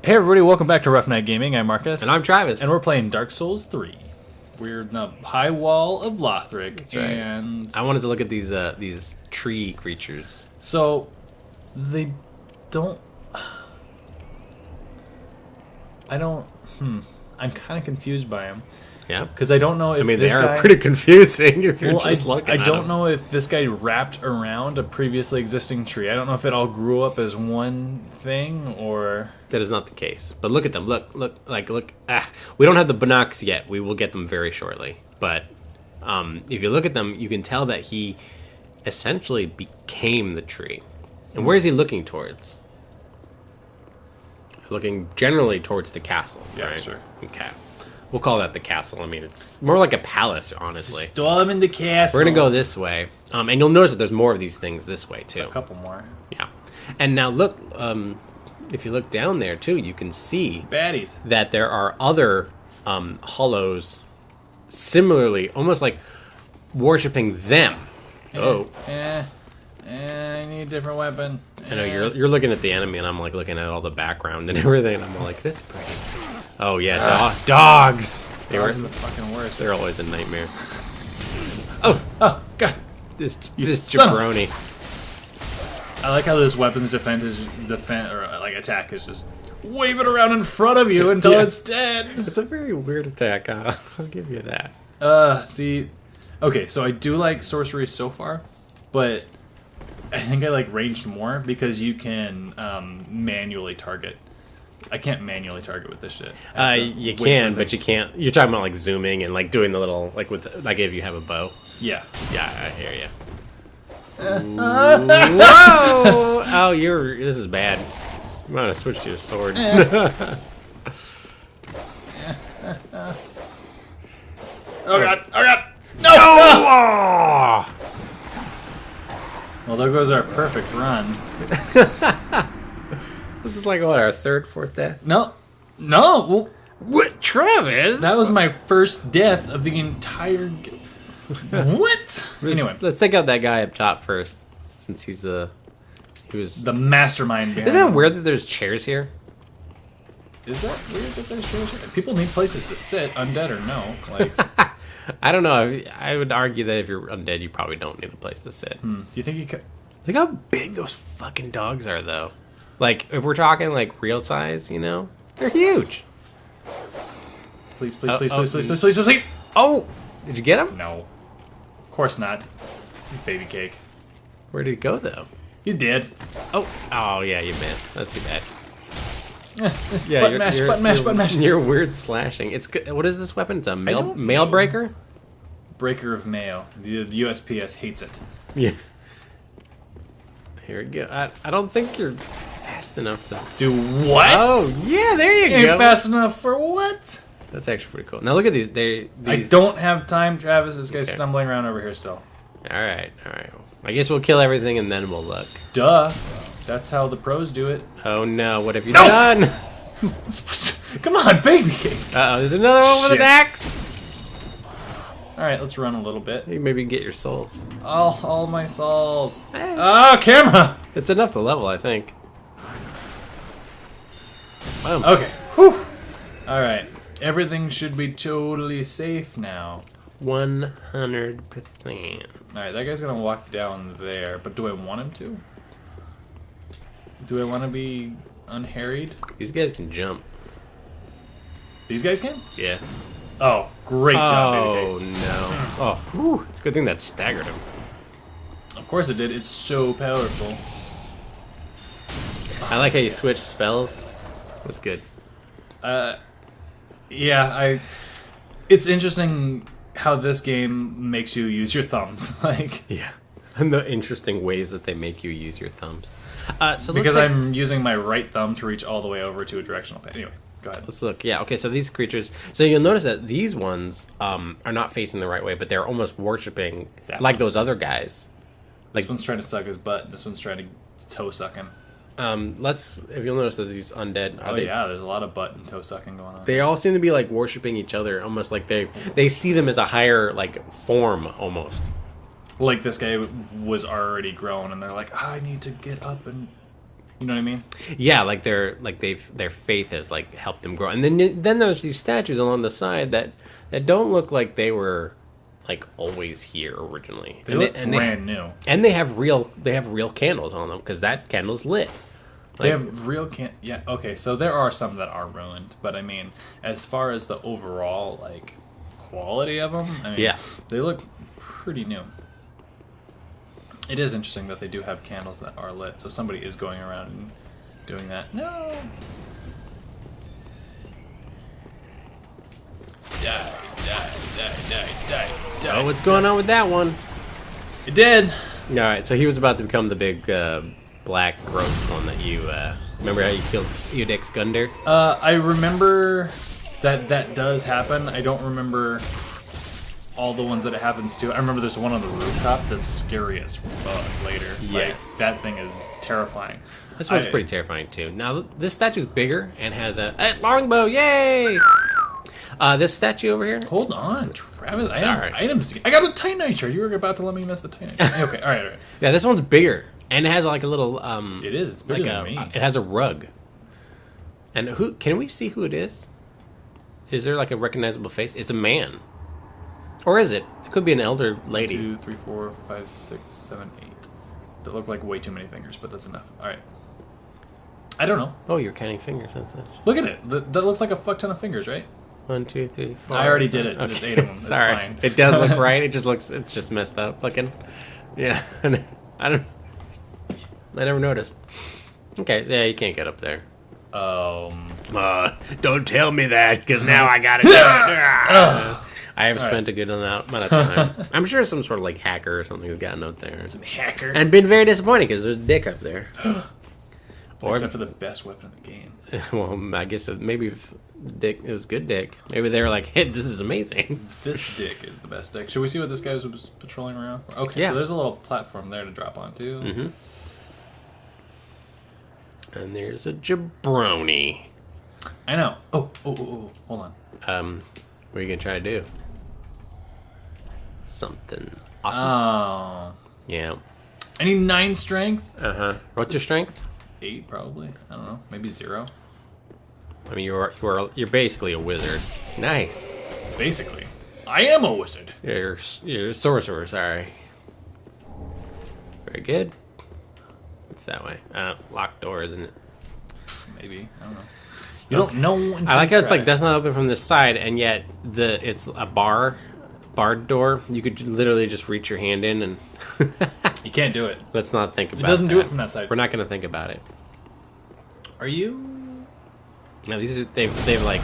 Hey everybody, welcome back to Rough Night Gaming. I'm Marcus. And I'm Travis. And we're playing Dark Souls 3. We're in the high wall of Lothric. That's right. And I wanted to look at these tree creatures. so they don't I'm kind of confused by them. Yeah. Because I don't know if they this are guy, pretty confusing if you're just I looking at don't them. know if this guy wrapped around a previously existing tree. I don't know if it all grew up as one thing or... That is not the case. But look at them. Look. We don't have the binocs yet. We will get them very shortly. But if you look at them, you can tell that he essentially became the tree. And where is he looking towards? Looking generally towards the castle. Yeah, right? sure. Okay. We'll call that the castle. I mean, it's more like a palace, honestly. Storm in the castle. We're going to go this way. And you'll notice that there's more of these things this way, too. A couple more. Yeah. And now look, if you look down there, too, you can see Baddies. that there are other hollows similarly, almost like worshipping them. I need a different weapon. I know you're looking at the enemy, and I'm like looking at all the background and everything, and I'm like, that's pretty. Oh yeah, dogs. Dogs are the fucking worst. They're always a nightmare. Oh god, this son of- jabroni. I like how this weapon's attack is just wave it around in front of you until Yeah. it's dead. It's a very weird attack. I'll give you that. See, okay, so I do like sorcery so far, but I think I like ranged more because you can manually target. I can't manually target with this shit. You can, but you can't. You're talking about like zooming and like doing the little like if you have a bow. Yeah. Yeah, I hear you. Whoa! Oh, this is bad. I'm gonna switch to a sword. Oh god! Oh god! No! Oh! Well, there goes our perfect run. This is like what, our third, fourth death? No. Well, What, Travis? that was my first death of the entire... What? Anyway. Let's take out that guy up top first, since he was The mastermind behind Isn't it it. weird that there's chairs here? Is that weird that there's chairs here? People need places to sit, undead or no. Like, I don't know. I would argue that if you're undead, you probably don't need a place to sit. do you think you could... Look how big those fucking dogs are, though. Like, if we're talking, like, real size, you know? They're huge. Please. Oh! Did you get him? No. Of course not. He's Babycake. Where did he go, though? He's dead. Oh, yeah, you missed. That's too bad. Button mash. You're weird slashing. What is this weapon? It's a mail know. breaker? Breaker of mail. The USPS hates it. Yeah. Here we go. I don't think you're fast enough to... Do what? Oh, yeah, there you Ain't go. fast enough for what? That's actually pretty cool. Now look at these. I don't have time, Travis. This guy's stumbling around over here still. All right. I guess we'll kill everything and then we'll look. Duh. That's how the pros do it. Oh no! What have you done? Come on, Babycake. Uh-oh, there's another one with Shit. an axe. All right, let's run a little bit. Hey, maybe you can get your souls. All my souls. Eh. Oh, camera. It's enough to level, I think. Boom. Okay. Whew. All right. Everything should be totally safe now. 100%. All right, that guy's gonna walk down there, but do I want him to? Do I want to be unharried? These guys can jump. These guys can? Yeah. Oh, great job, Oh Babycake. no. Oh, whew. It's a good thing that staggered him. Of course it did. It's so powerful. I like how you switch spells. That's good. Yeah, it's interesting how this game makes you use your thumbs. Like, Yeah. And the interesting ways that they make you use your thumbs. So because let's I'm using my right thumb to reach all the way over to a directional pad. Anyway, go ahead. Let's look. Yeah, okay, so these creatures... So you'll notice that these ones are not facing the right way, but they're almost worshipping That like one. those other guys. This one's trying to suck his butt. This one's trying to toe suck him. If you'll notice that these undead... Oh yeah, there's a lot of butt and toe sucking going on. They all seem to be like worshipping each other, almost like they see them as a higher like form, almost. Like this guy was already grown, and they're like, I need to get up and You know what I mean? Yeah, like their faith has like helped them grow. And then there's these statues along the side that don't look like they were like always here originally. They look brand new. And they have real candles on them because that candle's lit. They have real yeah, okay, so there are some that are ruined, but I mean, as far as the overall like quality of them, I mean, yeah, they look pretty new. It is interesting that they do have candles that are lit, so somebody is going around and doing that. No. Die. Oh, what's going on with that one? It did. All right, so he was about to become the big black gross one that you remember how you killed Eudix Gunder? I remember that does happen. I don't remember all the ones that it happens to. I remember there's one on the rooftop that's scary as fuck later. Yes. Like, that thing is terrifying. This one's pretty terrifying too. Now this statue's bigger and has a longbow. Yay! This statue over here. Hold on, Travis. I Sorry. have items to get. I got a Titanite shard. You were about to let me miss the Titanite. Okay, all right. Yeah, this one's bigger and it has like a little. It is. It's bigger than me. It has a rug. And who can we see who it is? Is there like a recognizable face? It's a man. Or is it? It could be an elder lady. 2, 3, 4, 5, 6, 7, 8. That look like way too many fingers, but that's enough. All right. I don't know. Oh, you're counting fingers and such. Look at it. That looks like a fuck ton of fingers, right? 1, 2, 3, 4. I already did it. Okay. It's 8 of them. It's Sorry. fine. It does look right. It's just messed up looking. Yeah. I never noticed. Okay, yeah, you can't get up there. Don't tell me that, because now I gotta do it. I have spent a good amount of time. I'm sure some sort of like hacker or something has gotten up there. Some hacker. And been very disappointed because there's a dick up there. Except for the best weapon in the game. Well, I guess maybe if dick, it was good dick. Maybe they were like, hey, this is amazing. This dick is the best dick. Should we see what this guy was patrolling around for? Okay, Yeah. so there's a little platform there to drop onto. Mm-hmm. And there's a jabroni. I know. Oh, hold on. What are you going to try to do? Something awesome. Oh. Yeah. I need 9 strength. Uh-huh. What's your strength? 8 probably. I don't know. Maybe 0. I mean, you're basically a wizard. Nice. Basically. I am a wizard. You're a sorcerer, sorry. Very good. It's that way. Locked door, isn't it? Maybe. I don't know. You don't know. I like how it's like that's not open from this side, and yet it's a barred door. You could literally just reach your hand in, and You can't do it. let's not think about. It doesn't that. do it from that side. We're not going to think about it. Are you? No, these are they've like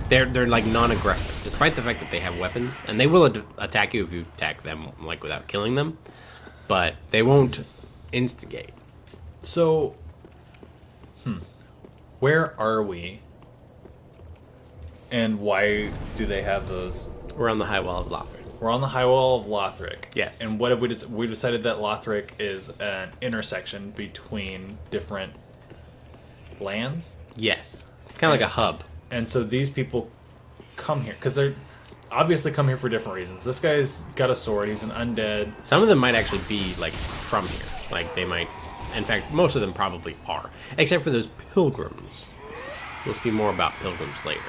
they're like non-aggressive, despite the fact that they have weapons, and they will attack you if you attack them like without killing them, but they won't instigate. So, where are we? And why do they have those? We're on the high wall of Lothric. We're on the high wall of Lothric. Yes. And what have we we decided that Lothric is an intersection between different lands? Yes. Kind of like a hub. And so these people come here because they're obviously come here for different reasons. This guy's got a sword. He's an undead. Some of them might actually be like from here. Like they might, in fact, most of them probably are, except for those pilgrims. We'll see more about pilgrims later.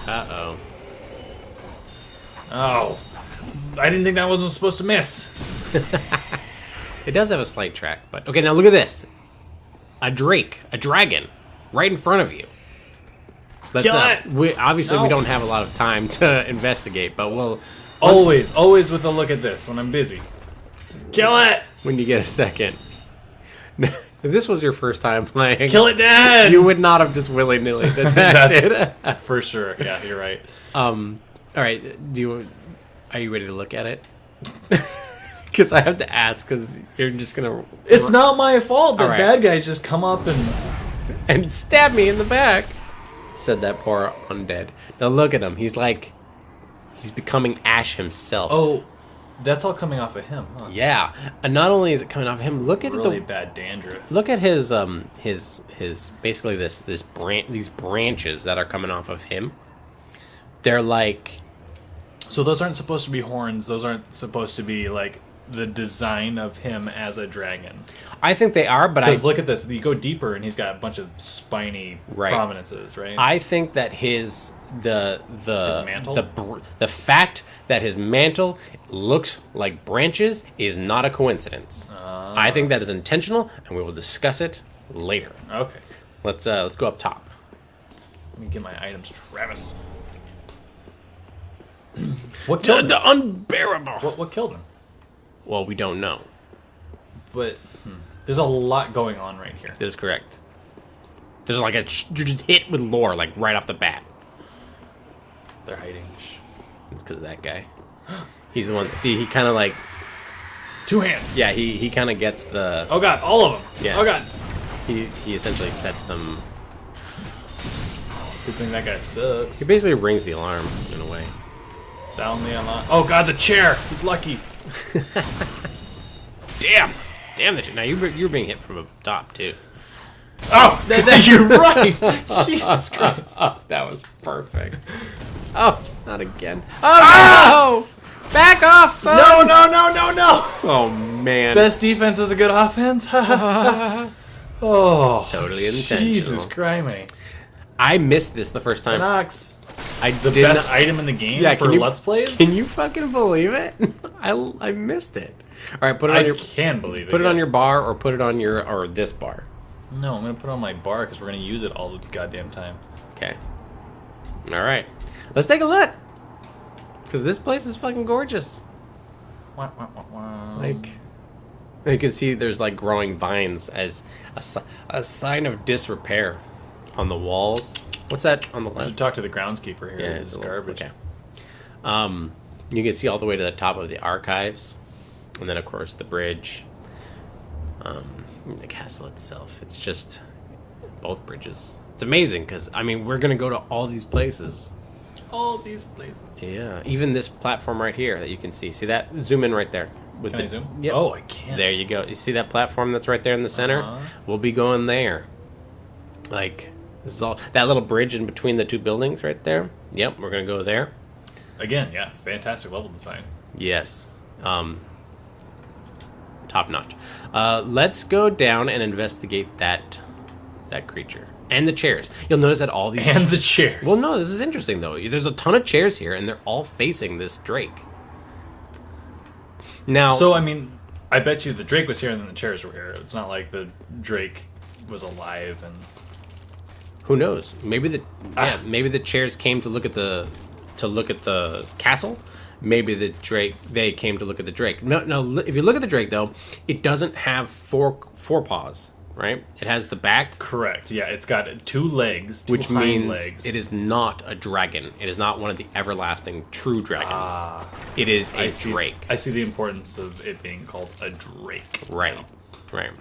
Uh-oh. Oh, I didn't think that wasn't supposed to miss. It does have a slight track, but okay. Now look at this. A dragon, right in front of you. Let's, Kill it! We No. don't have a lot of time to investigate, but we'll Always with a look at this when I'm busy. Kill it! when you get a second. If this was your first time playing, Kill it dead! you would not have just willy-nilly attacked it. For sure. Yeah, you're right. All right. Are you ready to look at it? Because I have to ask. Because you're just gonna. It's not my fault that All right. bad guys just come up and stab me in the back. Said that poor undead. Now look at him. He's becoming Ash himself. Oh, that's all coming off of him, huh? Yeah. And not only is it coming off of him, look at Really bad dandruff. Look at his basically these branches that are coming off of him. They're like. So those aren't supposed to be horns. Those aren't supposed to be like the design of him as a dragon. I think they are, but Because look at this. You go deeper, and he's got a bunch of spiny prominences, right? I think that his mantle? the fact that his mantle looks like branches is not a coincidence. I think that is intentional, and we will discuss it later. Okay. Let's go up top. Let me get my items, Travis. What killed him? The unbearable. What killed him? Well, we don't know. But there's a lot going on right here. That is correct. There's like you're just hit with lore like right off the bat. They're hiding. It's because of that guy. He's the one. See, he kind of like two-hand. Yeah, he kind of gets the. Oh god, all of them. Yeah. Oh god. He essentially sets them. Good thing that guy sucks. He basically rings the alarm in a way. Sound the alarm. Oh god, the chair. He's lucky. Damn the chair. Now you're being hit from up top too. Oh, you're right. Jesus Christ. Oh, that was perfect. Oh, not again. Oh, no! Back off, son! No. Oh, man. Best defense is a good offense. Oh, totally intentional. Jesus Christ. I missed this the first time. Knox. The best item in the game for Let's Plays? Can you fucking believe it? I missed it. All right, put it on your. Can believe it. Put it on your bar or put it on your this bar. No, I'm gonna put it on my bar because we're gonna use it all the goddamn time. Okay. All right. Let's take a look. Because this place is fucking gorgeous. Like, you can see there's like growing vines as a sign of disrepair on the walls. What's that on the left? I should talk to the groundskeeper here. Yeah, it's garbage. Okay. You can see all the way to the top of the archives, and then of course the bridge. The castle itself. It's just both bridges. It's amazing because I mean we're gonna go to all these places. All these places. Yeah, even this platform right here that you can see. See that? Zoom in right there. With Can I zoom? Yep. Oh, I can. There you go. You see that platform that's right there in the center? We'll be going there. Like, this is all that little bridge in between the two buildings right there. Yep, we're gonna go there. Again, yeah, fantastic level design. Yes. Top notch. Let's go down and investigate that creature. And the chairs. You'll notice that all these... And the chairs. Well, no, this is interesting, though. There's a ton of chairs here, and they're all facing this Drake. Now... So, I mean, I bet you the Drake was here and then the chairs were here. It's not like the Drake was alive and... Who knows? Maybe maybe the chairs came to look at the castle. Maybe they came to look at the Drake. No, if you look at the Drake, though, it doesn't have four paws. Right? It has the back. Correct. Yeah, it's got two legs, which hind means legs. It is not a dragon. It is not one of the everlasting true dragons. It is a Drake. I see the importance of it being called a Drake. Right. Right.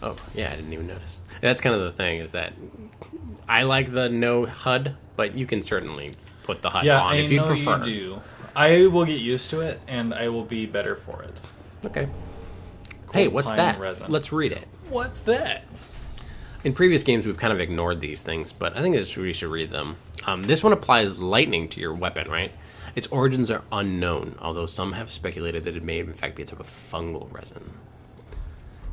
Oh, yeah, I didn't even notice. That's kind of the thing, is that I like the no HUD, but you can certainly put the HUD on if you prefer. You do. I will get used to it, and I will be better for it. Okay. Hey, what's that? Resin. Let's read it. What's that? In previous games, we've kind of ignored these things, but I think we should read them. This one applies lightning to your weapon, right? Its origins are unknown, although some have speculated that it may in fact be a type of fungal resin.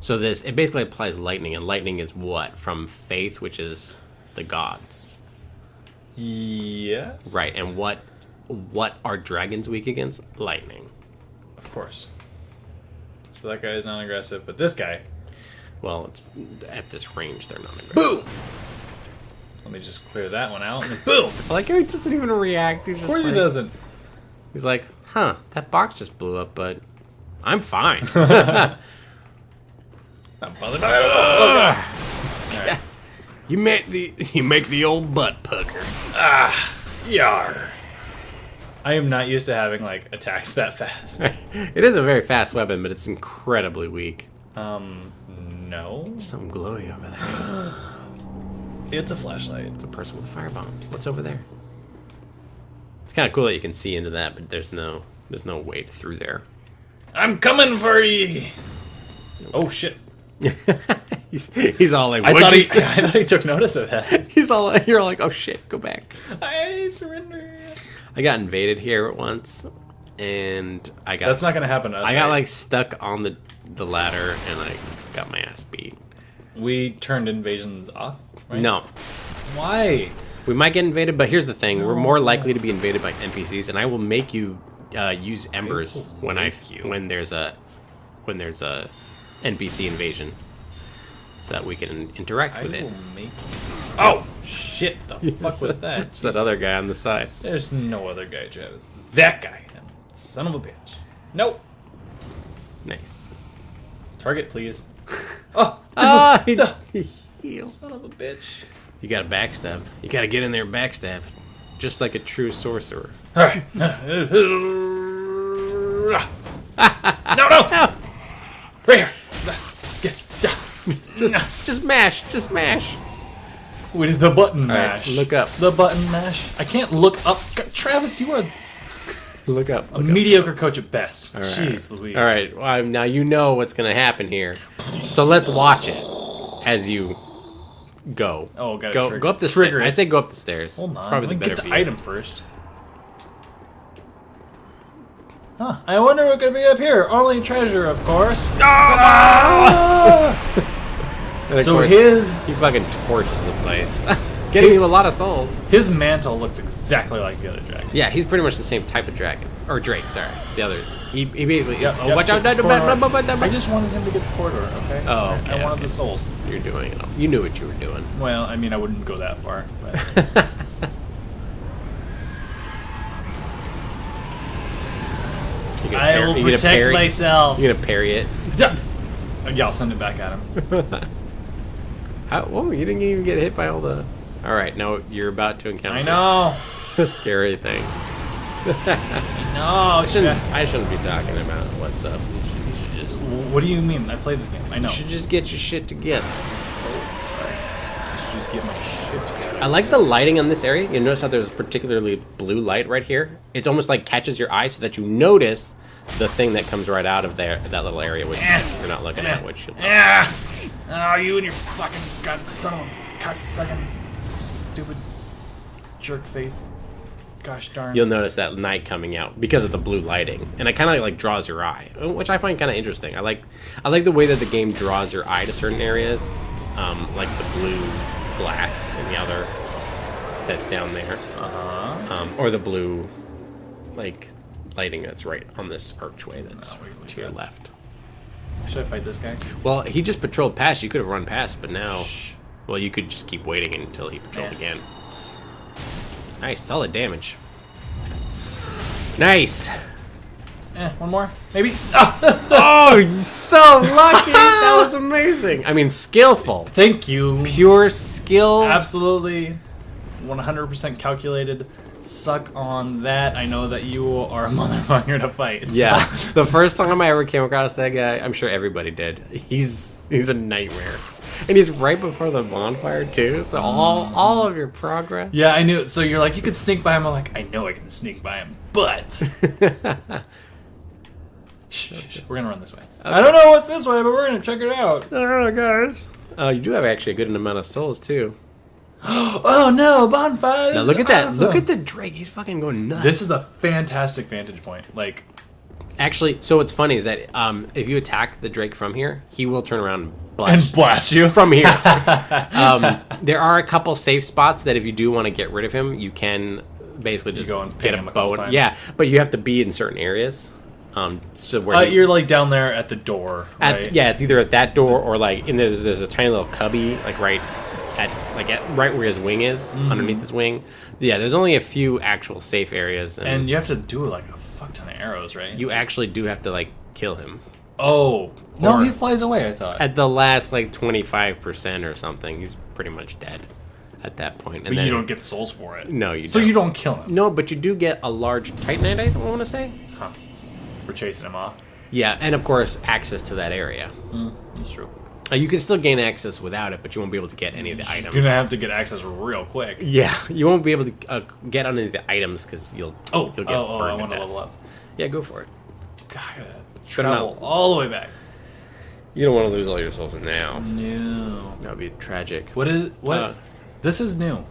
So it basically applies lightning, and lightning is what? From faith, which is the gods. Yes. Right, and what are dragons weak against? Lightning. Of course. So that guy is non-aggressive, but this guy... Well, it's at this range, they're non-aggressive. Boom! Let me just clear that one out, and boom! I like how he doesn't even react. He's just Of course he doesn't. He's like, huh, that box just blew up, but I'm fine. Not bothered by it. Right. You make the old butt pucker. Yar. I am not used to having, like, attacks that fast. It is a very fast weapon, but it's incredibly weak. No. There's something glowy over there. It's a flashlight. It's a person with a firebomb. What's over there? It's kind of cool that you can see into that, but there's no way through there. I'm coming for ye! Oh, shit. He's all like, I thought he took notice of that. You're like, oh shit, go back. I surrender. I got invaded here once and I got. That's not gonna happen to us. I got right? like stuck on the ladder, and I got my ass beat. We turned invasions off. Right? No, Why? we might get invaded, but here's the thing: we're more likely to be invaded by NPCs, and I will make you use embers when there's a NPC invasion, so that we can interact with it. will make you. Oh shit! The fuck was that? It's that other guy on the side. There's no other guy, Travis. That guy. Son of a bitch. Nope. Nice. Target, please. Oh! He healed. Son of a bitch. You got to backstab. You got to get in there and backstab, just like a true sorcerer. Alright. No! Right here! Just mash. Just mash. We did the button All right, mash. look up. The button mash. I can't look up. God, Travis, you are Look up. a mediocre coach at best. All right. Jeez Louise. All right. Well, now you know what's going to happen here. So let's watch it as you go. Oh, got go up the trigger. stairs. I'd say go up the stairs. Hold on. It's probably the Let me better get the view. item first. Huh. I wonder what could be up here. Only treasure, of course. And of So course, his he fucking torches the place, getting you a lot of souls. his mantle looks exactly like the other dragon. Yeah, he's pretty much the same type of dragon or drake. Sorry, the other. He basically. Yep, is, oh, yep, watch out! get this corridor. I I just wanted him to get the corridor, okay? Oh, okay, I wanted okay. the souls. You're doing it. You knew what you were doing. Well, I mean, I wouldn't go that far, but You gonna I will you gonna protect parry? myself. You gonna parry it? Yeah, I'll send it back at him. How, whoa! You didn't even get hit by all the. All right, now you're about to encounter. I know. a scary thing. No, I shouldn't be talking about what's up. You should just. What do you mean? I played this game. I know. You should just get your shit together. Oh, sorry. I should just get my shit together. I like the lighting on this area. You notice how there's particularly blue light right here? It's almost like catches your eye so that you notice the thing that comes right out of there, that little area, which you're not looking at, which... Yeah. Oh, you and your fucking god son of a cocksucking stupid jerk face. Gosh darn. You'll notice that night coming out because of the blue lighting, and it kind of like draws your eye, which I find kind of interesting. I like the way that the game draws your eye to certain areas, like the blue glass in the other that's down there, or the blue like lighting that's right on this archway that's to your left. Should I fight this guy? Well, he just patrolled past. You could have run past, but now, Shh. well, you could just keep waiting until he patrolled again. Nice, solid damage. Nice. One more, maybe. Oh, you're so lucky. That was amazing. I mean, skillful. Thank you. Pure skill. Absolutely, 100% calculated. Suck on that. I know that you are a motherfucker to fight. So. Yeah. The first time I ever came across that guy, I'm sure everybody did. He's a nightmare. And he's right before the bonfire too, so all of your progress. Yeah, I knew. So you're like, you could sneak by him. I'm like, I know I can sneak by him, but shh, we're gonna run this way. Okay. I don't know what's this way, but we're gonna check it out. Alright, guys. You do have actually a good amount of souls too. Oh no, bonfire! Now look at that! Look at the Drake. He's fucking going nuts. This is a fantastic vantage point. Like, actually, so what's funny is that if you attack the Drake from here, he will turn around and blast you from here. There are a couple safe spots that if you do want to get rid of him, you can basically just go and get ping him a a couple bow. times. Yeah, but you have to be in certain areas. So where you're like down there at the door, right? yeah, it's either at that door or like there's a tiny little cubby like right where his wing is, underneath his wing. Yeah, there's only a few actual safe areas, and you have to do like a fuck ton of arrows, right? You actually do have to like kill him. Oh no, he flies away. I thought at the last like 25% or something, he's pretty much dead at that point. And but then, you don't get the souls for it. No, you don't. So you don't kill him. No, but you do get a large Titanite, I want to say. Huh. For chasing him off. Yeah, and of course access to that area. That's true. You can still gain access without it, but you won't be able to get any of the items. You're gonna have to get access real quick. Yeah, you won't be able to get any of the items because you'll get burned I to want to death. level up. Yeah, go for it. God, I gotta travel all the way back. You don't want to lose all your souls now. No. That would be tragic. What? This is new.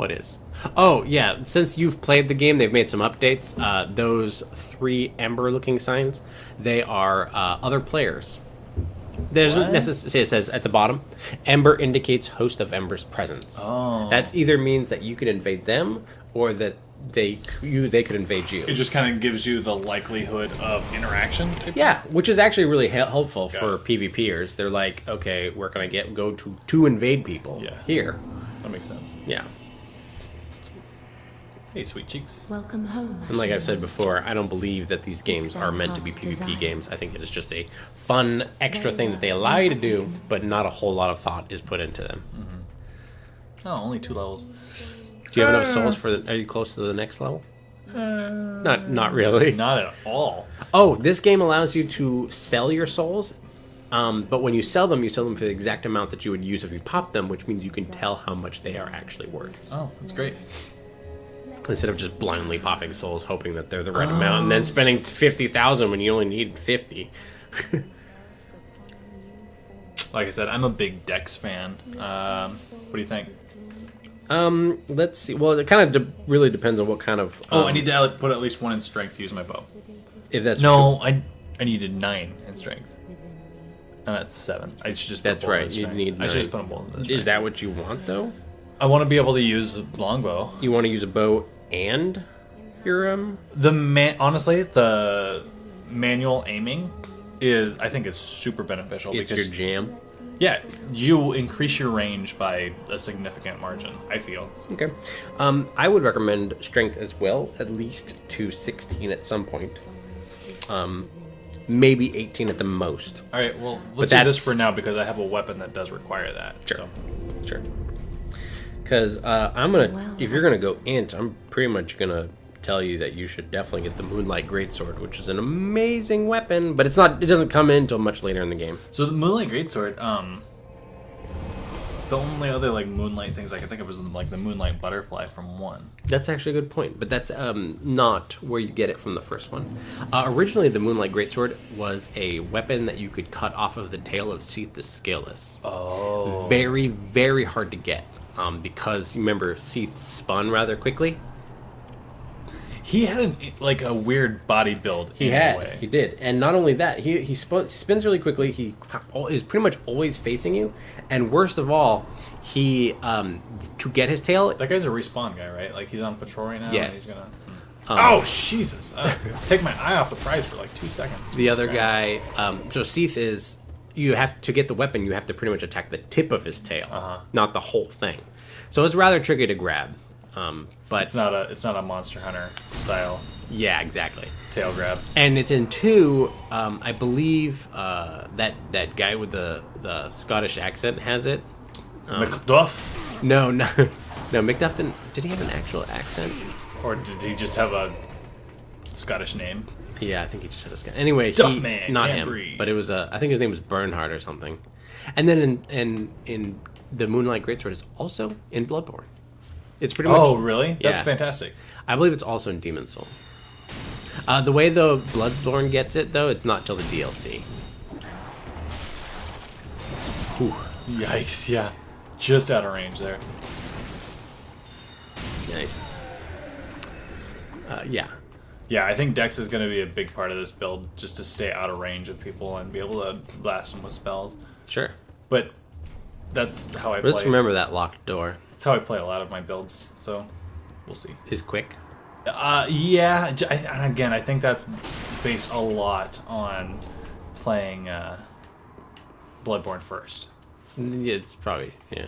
What is? Oh, yeah. Since you've played the game, they've made some updates. Those 3 ember-looking signs, they are other players. There's necessarily, it says at the bottom, Ember indicates host of Ember's presence. Oh. That's either means that you can invade them or that they could invade you. It just kind of gives you the likelihood of interaction. Yeah, which is actually really helpful for PvPers. They're like, okay, where can I go to invade people? Yeah. Here. That makes sense. Yeah. Hey, sweet cheeks. Welcome home. And like I've said before, I don't believe that these games are meant to be PvP games. I think it is just a fun extra thing that they allow you to do, but not a whole lot of thought is put into them. Mm-hmm. Oh, only 2 levels. Do you have enough souls for are you close to the next level? Not really. Not at all. Oh, this game allows you to sell your souls, but when you sell them for the exact amount that you would use if you pop them, which means you can tell how much they are actually worth. Oh, that's great. Instead of just blindly popping souls, hoping that they're the right amount, and then spending 50,000 when you only need 50. Like I said, I'm a big Dex fan. What do you think? Let's see. Well, it kind of really depends on what kind of. I need to put at least 1 in strength to use my bow. If that's no, true. I needed 9 in strength. And that's 7. I should just. That's right. You need. 9. I should just put them both in strength. Is that what you want, though? I want to be able to use longbow. You want to use a bow and your Honestly, the manual aiming I think is super beneficial. It's because your jam. Yeah, you increase your range by a significant margin, I feel. Okay. I would recommend strength as well, at least to 16 at some point. Maybe 18 at the most. All right, well, let's do this for now because I have a weapon that does require that. Sure. Sure. Because if you're gonna go int, I'm pretty much gonna tell you that you should definitely get the Moonlight Greatsword, which is an amazing weapon, but it doesn't come in until much later in the game. So the Moonlight Greatsword, the only other like Moonlight things I can think of is like the Moonlight Butterfly from 1. That's actually a good point, but that's not where you get it from the first one. Originally, the Moonlight Greatsword was a weapon that you could cut off of the tail of Seath the Scaleless. Oh. Very, very hard to get. Because you remember Seath spun rather quickly. He had a weird body build. He did, and not only that, he spins really quickly. He is pretty much always facing you, and worst of all, he to get his tail. That guy's a respawn guy, right? Like he's on patrol right now. Yes. And he's gonna. Oh Jesus! Take my eye off the prize for like 2 seconds. The other guy, so Seath is. You have to get the weapon. You have to pretty much attack the tip of his tail, not the whole thing. So it's rather tricky to grab. But it's not a Monster Hunter style. Yeah, exactly. Tail grab. And it's in 2. I believe that guy with the Scottish accent has it. Macduff. No. Macduff didn't. Did he have an actual accent? Or did he just have a Scottish name? Yeah, I think he just had a Scottish. Anyway, Duffman, not can't him. breathe. But it was I think his name was Bernhard or something. And then in the Moonlight Greatsword is also in Bloodborne. It's pretty much. Oh, really? Yeah. That's fantastic. I believe it's also in Demon's Soul. The way the Bloodborne gets it, though, it's not till the DLC. Whew. Yikes! Yeah, just out of range there. Nice. Yeah. Yeah, I think Dex is going to be a big part of this build, just to stay out of range of people and be able to blast them with spells. Sure. But that's how I play. Let's remember that locked door. That's how I play a lot of my builds, so we'll see. Is quick? Yeah. Again, I think that's based a lot on playing Bloodborne first. Yeah, it's probably, yeah.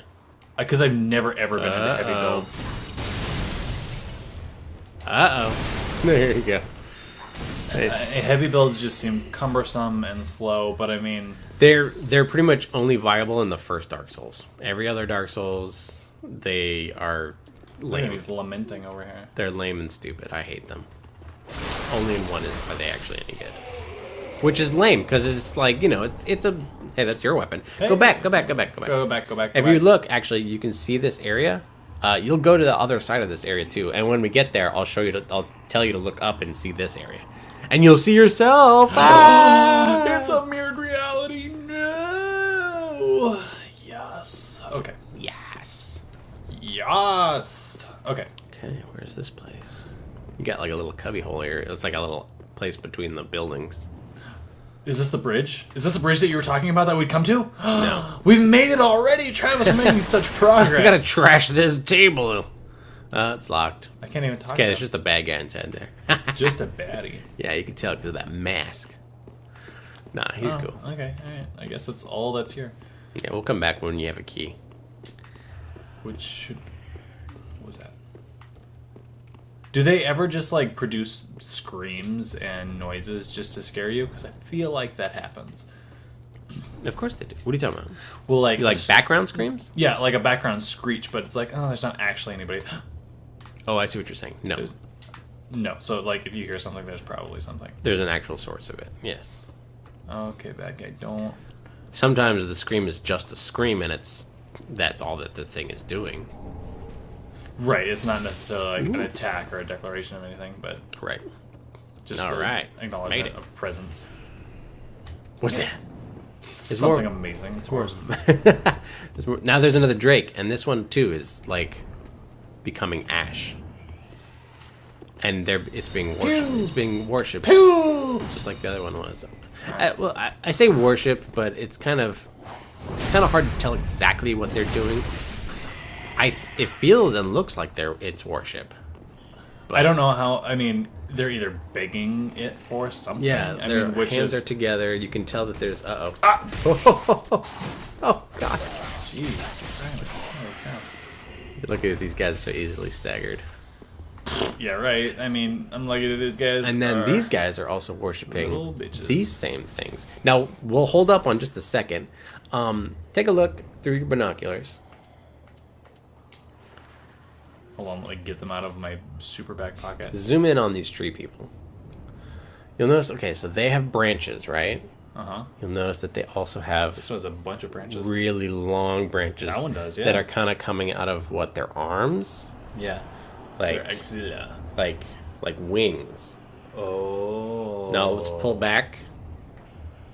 Because I've never, ever been into heavy builds. Uh-oh. There you go. Nice. Heavy builds just seem cumbersome and slow, but I mean... They're pretty much only viable in the first Dark Souls. Every other Dark Souls, they are lame. He's lamenting over here. They're lame and stupid. I hate them. Only in 1 are they actually any good. Which is lame, because it's like, it's a... Hey, that's your weapon. Hey. Go back. Go back. If you look, actually, you can see this area. You'll go to the other side of this area too, and when we get there, I'll tell you to look up and see this area, and you'll see yourself. It's a mirrored reality. No. Yes. Okay. Yes. Yes. Okay. Okay, where's this place? You got like a little cubby hole here. It's like a little place between the buildings. Is this the bridge? Is this the bridge that you were talking about that we'd come to? No. We've made it already, Travis. We're making such progress. I gotta trash this table. It's locked. I can't even talk. Okay, about there's just a bad guy inside there. just a baddie. Yeah, you can tell because of that mask. Nah, he's cool. Okay, all right. I guess that's all that's here. Yeah, we'll come back when you have a key. Which should... What was that? Do they ever just, like, produce screams and noises just to scare you? Because I feel like that happens. Of course they do. What are you talking about? Well, like... You like background screams? Yeah, like a background screech, but it's like, oh, there's not actually anybody. Oh, I see what you're saying. No. No, so, like, if you hear something, there's probably something. There's an actual source of it. Yes. Okay, bad guy, don't... Sometimes the scream is just a scream, and that's all that the thing is doing. Right, it's not necessarily like an attack or a declaration of anything, but Right. just All right. acknowledgement Made it. of presence. What's that? It's something amazing. Of course. Now there's another Drake, and this one too is like becoming ash, and it's being worshipped. It's being worshipped, just like the other one was. I say worship, but it's kind of hard to tell exactly what they're doing. It feels and looks like it's worship. But I don't know how. I mean, they're either begging it for something. yeah, I their mean, which hands is are together. You can tell that there's oh god. Jeez. Holy cow. Look at these guys so easily staggered. Yeah, right. I mean, I'm lucky that these guys. And then are these guys are also worshiping little bitches. these same things. Now we'll hold up on just a second. Take a look through your binoculars. Hold on, like get them out of my super back pocket. Zoom in on these tree people. You'll notice. Okay, so they have branches, right? You'll notice that they also have This one has a bunch of branches. really long branches. That one does, yeah. That are kind of coming out of what, their arms, Yeah. like Their axilla. like wings. Oh. Now let's pull back.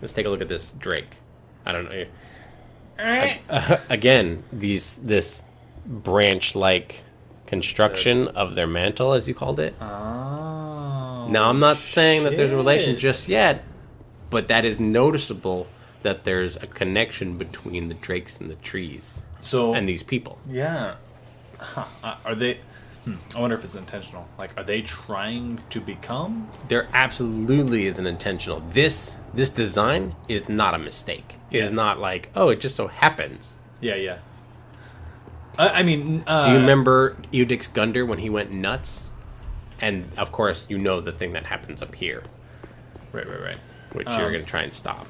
Let's take a look at this Drake. I don't know. Again, this branch-like construction of their mantle, as you called it. Oh. Now, I'm not saying that there's a relation shit. just yet, but that is noticeable that there's a connection between the drakes and the trees So and these people. yeah, are they? I wonder if it's intentional. Like, are they trying to become? There absolutely is an intentional. This design is not a mistake. It is not like, oh, it just so happens. Yeah, yeah. I mean, Do you remember Eudix Gunder when he went nuts? And of course, you know the thing that happens up here, Right. which you're going to try and stop.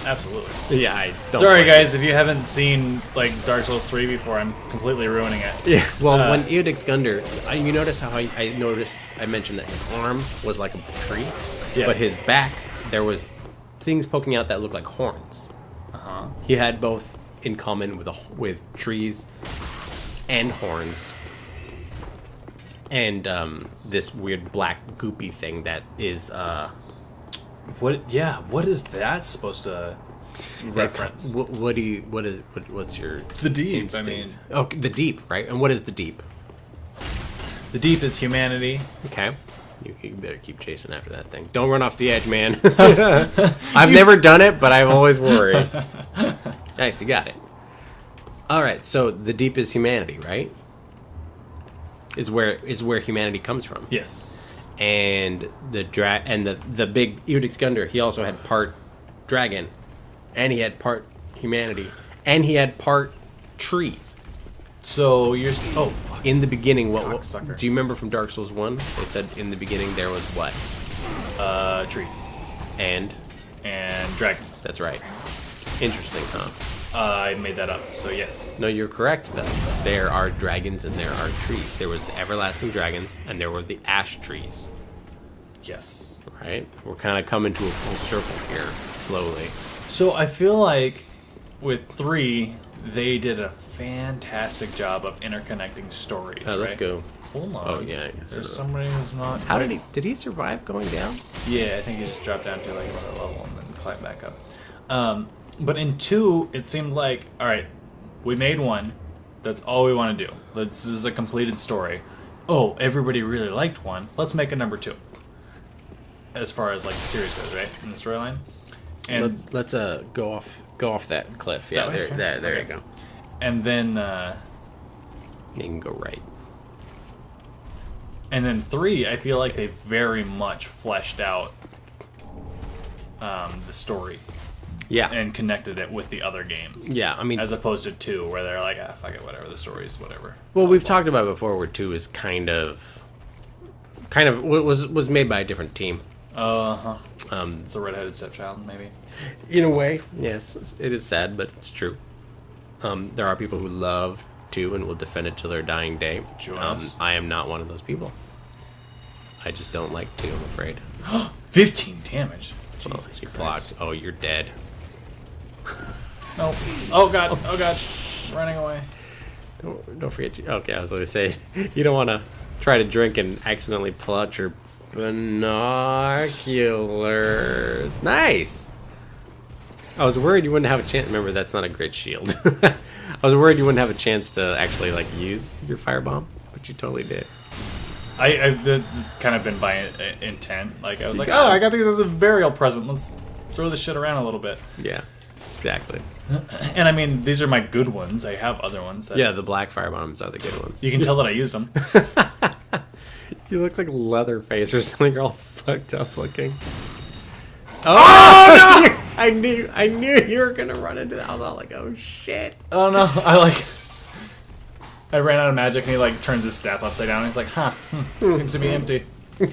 Absolutely. Yeah, I don't. Sorry, like guys, if you haven't seen like Dark Souls 3 before, I'm completely ruining it. Yeah. Well, when Eudix Gunder, you notice how I mentioned that his arm was like a tree, Yeah. but his back there was things poking out that looked like horns. He had both in common with trees and horns, and this weird black goopy thing that is What? Yeah. What is that supposed to reference? what's your The deep. instinct? I mean, Oh, the deep, right? And what is the deep? the deep is humanity. Okay. You better keep chasing after that thing. Don't run off the edge, man. I've never done it, but I've always worried. Nice, you got it. All right, so the deep is humanity, right? Is where humanity comes from. Yes. And the big Eudix Gunder, he also had part dragon, and he had part humanity, and he had part trees. So you're. Oh, fuck. In the beginning, what Cocksucker. do you remember from Dark Souls 1? They said in the beginning there was what? Trees And and dragons. that's right. Interesting, huh? I made that up. So yes. No, you're correct, though. There are dragons and there are trees. There was the everlasting dragons, and there were the ash trees. Yes. Right? We're kind of coming to a full circle here, slowly. So I feel like with 3, they did a fantastic job of interconnecting stories. Let's right? go. Hold on. Oh, yeah. There's somebody who's not. How did he survive going down? Yeah, I think he just dropped down to like another level and then climbed back up. But in 2, it seemed like, all right, we made one. That's all we want to do. This is a completed story. Oh, everybody really liked 1. Let's make a number 2. As far as like the series goes, right? In the storyline. And let's go off that cliff. Yeah, there you go. And then you can go right. And then 3, I feel like they very much fleshed out the story. Yeah. And connected it with the other games. Yeah, I mean, as opposed to 2, where they're like, fuck it, whatever, the story's whatever. Well, we've talked about it before, where 2 is kind of was made by a different team. It's the redheaded stepchild, maybe. In a way, yes, it is sad, but it's true. There are people who love 2 and will defend it till their dying day. I am not one of those people. I just don't like 2, I'm afraid. 15 damage. Jesus, you blocked. Oh, you're dead. No. Oh god. Oh god. Running away. Don't forget. Okay, I was going to say, you don't want to try to drink and accidentally pull out your binoculars. Nice. I was worried you wouldn't have a chance. Remember, that's not a great shield. I was worried you wouldn't have a chance to actually like use your firebomb, but you totally did. This kind of been by intent. Like I was like, oh, I got these as a burial present. Let's throw this shit around a little bit. Yeah, exactly. And I mean, these are my good ones. I have other ones. Yeah, the black firebombs are the good ones. You can tell that I used them. You look like Leatherface or something. You're all fucked up looking. Oh no! I knew you were gonna run into that. I was all like, oh shit. Oh no! I ran out of magic, and he like turns his staff upside down. And he's like, huh? Seems to be empty. He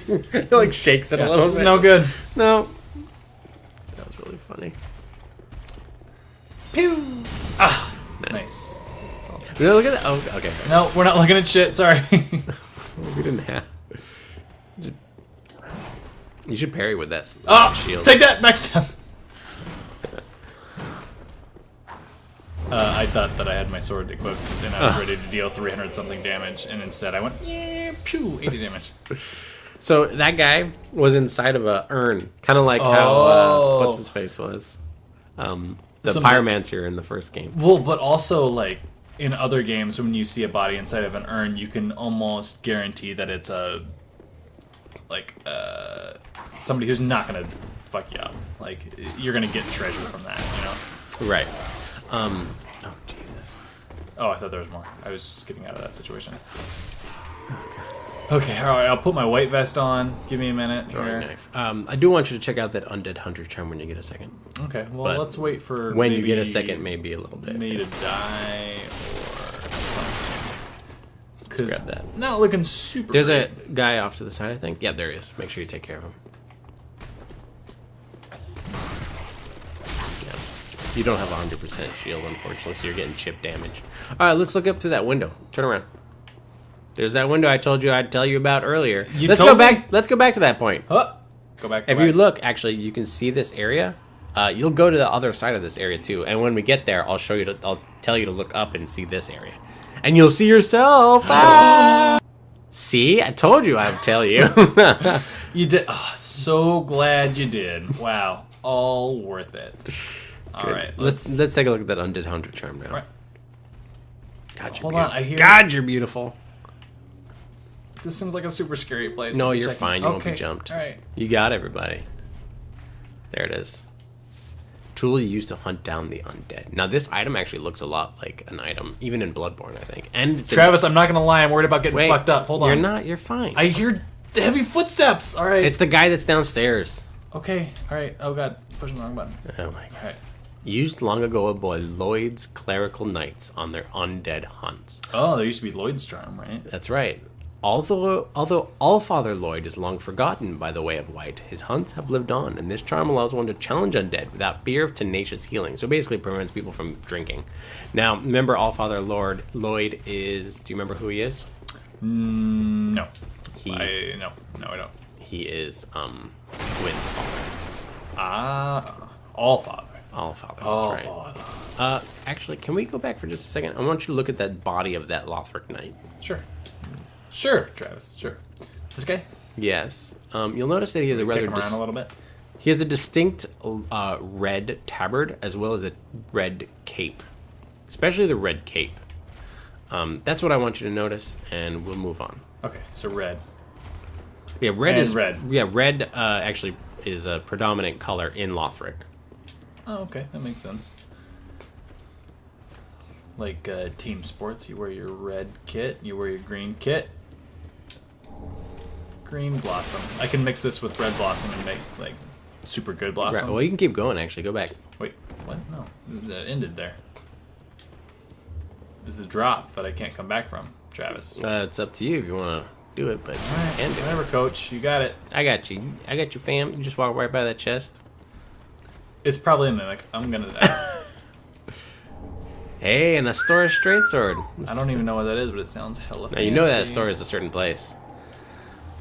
like shakes it a little bit. No good. No. That was really funny. Pew! Ah, nice. No, look at that. Oh, okay. No, we're not looking at shit. Sorry. We didn't have. You should parry with that shield. Take that! Backstab! I thought that I had my sword equipped and I was ready to deal 300-something damage, and instead I went, pew, 80 damage. So that guy was inside of a urn, kind of like how what's his face was, the pyromancer in the first game. Well, but also like in other games, when you see a body inside of an urn, you can almost guarantee that it's somebody who's not gonna fuck you up. Like you're gonna get treasure from that, you know? Right. Oh Jesus. Oh, I thought there was more. I was just getting out of that situation. Okay, all right. I'll put my white vest on. Give me a minute. Knife. I do want you to check out that undead hunter charm when you get a second. Okay. Well, let's wait for when you get a second, maybe a little bit. Me to die or something. Let's grab that. Not looking super. There's great. a guy off to the side, I think. Yeah, there is. Make sure you take care of him. You don't have 100% shield, unfortunately, so you're getting chip damage. All right, let's look up through that window. Turn around. There's that window I told you I'd tell you about earlier. Let's go back to that point. Go back. If you look, actually, you can see this area. You'll go to the other side of this area too, and when we get there, I'll tell you to look up and see this area, and you'll see yourself. See, I told you I'd tell you. You did. Oh, so glad you did. Wow, all worth it. All right, let's take a look at that undead hunter charm now. All right. God, hold on, I hear. God, you're beautiful. This seems like a super scary place. No, you're fine. You won't be jumped. All right. You got everybody. There it is. Tool you use to hunt down the undead. Now, this item actually looks a lot like an item, even in Bloodborne, I think. And Travis, I'm not gonna lie. I'm worried about getting fucked up. Hold on. You're not. You're fine. I hear heavy footsteps. All right. It's the guy that's downstairs. Okay. All right. Oh god, pushing the wrong button. Oh my god. All right. Used long ago by Lloyd's clerical knights on their undead hunts. Oh, there used to be Lloyd's charm, right? That's right. Although Allfather Lloyd is long forgotten by the way of white, his hunts have lived on, and this charm allows one to challenge undead without fear of tenacious healing. So basically it prevents people from drinking. Now, remember Allfather Lloyd is... Do you remember who he is? No. No, I don't. He is Gwyn's father. Allfather. Allfather, that's right. Actually, can we go back for just a second? I want you to look at that body of that Lothric knight. Sure, Travis. Sure. This guy? Yes. You'll notice that he has a rather... Kick him around a little bit. He has a distinct red tabard as well as a red cape. Especially the red cape. That's what I want you to notice, and we'll move on. Okay, so red. Yeah, red And is red. Yeah, red actually is a predominant color in Lothric. Oh, okay, that makes sense. Like team sports, you wear your red kit, you wear your green kit. Green blossom. I can mix this with red blossom and make like super good blossom. Right, well, you can keep going. Actually, go back. Wait, what? No, that ended there. This is a drop that I can't come back from, Travis. It's up to you if you want to do it, but you Alright, can do it. whatever, coach. You got it. I got you. I got you, fam. You just walk right by that chest. It's probably a mimic. I'm gonna die. Hey, an Astora straight sword. I don't even know what that is, but it sounds hella Now fancy. you know that Astora is a certain place.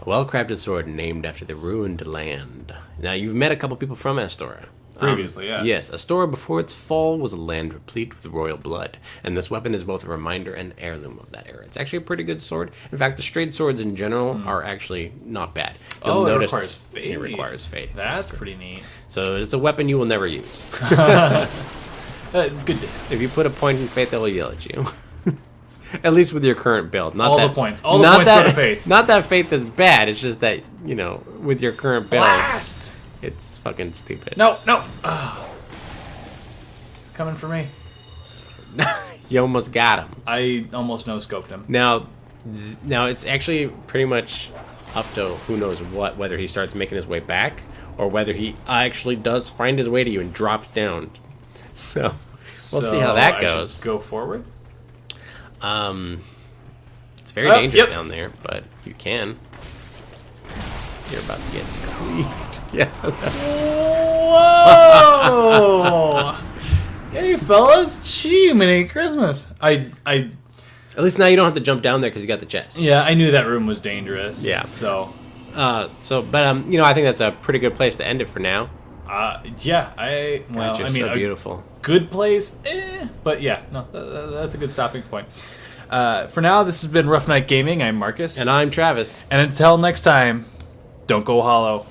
A well-crafted sword named after the ruined land. Now you've met a couple people from Astora. Previously, yeah. Yes, Astora before its fall was a land replete with royal blood, and this weapon is both a reminder and heirloom of that era. It's actually a pretty good sword. In fact, the straight swords in general are actually not bad. Oh, it requires faith. It requires faith. That's pretty neat. So it's a weapon you will never use. It's good to have. If you put a point in faith, they will yell at you. At least with your current build. Not All that, the points. All the not points that, go to faith. Not that faith is bad. It's just that, you know, with your current build, Blast! it's fucking stupid. No, no. Oh. It's coming for me. You almost got him. I almost no-scoped him. Now it's actually pretty much up to who knows what, whether he starts making his way back or whether he actually does find his way to you and drops down. So we'll see how that I goes. should go forward. It's very dangerous yep. down there, but you can. You're about to get cleaved. Yeah. Whoa! Hey, fellas, gee, Merry Christmas. At least now you don't have to jump down there because you got the chest. Yeah, I knew that room was dangerous. Yeah. So. But you know, I think that's a pretty good place to end it for now. Yeah, God, you're so beautiful. Good place, but yeah, no, that's a good stopping point. For now, this has been Rough Night Gaming. I'm Marcus. And I'm Travis. And until next time, don't go hollow.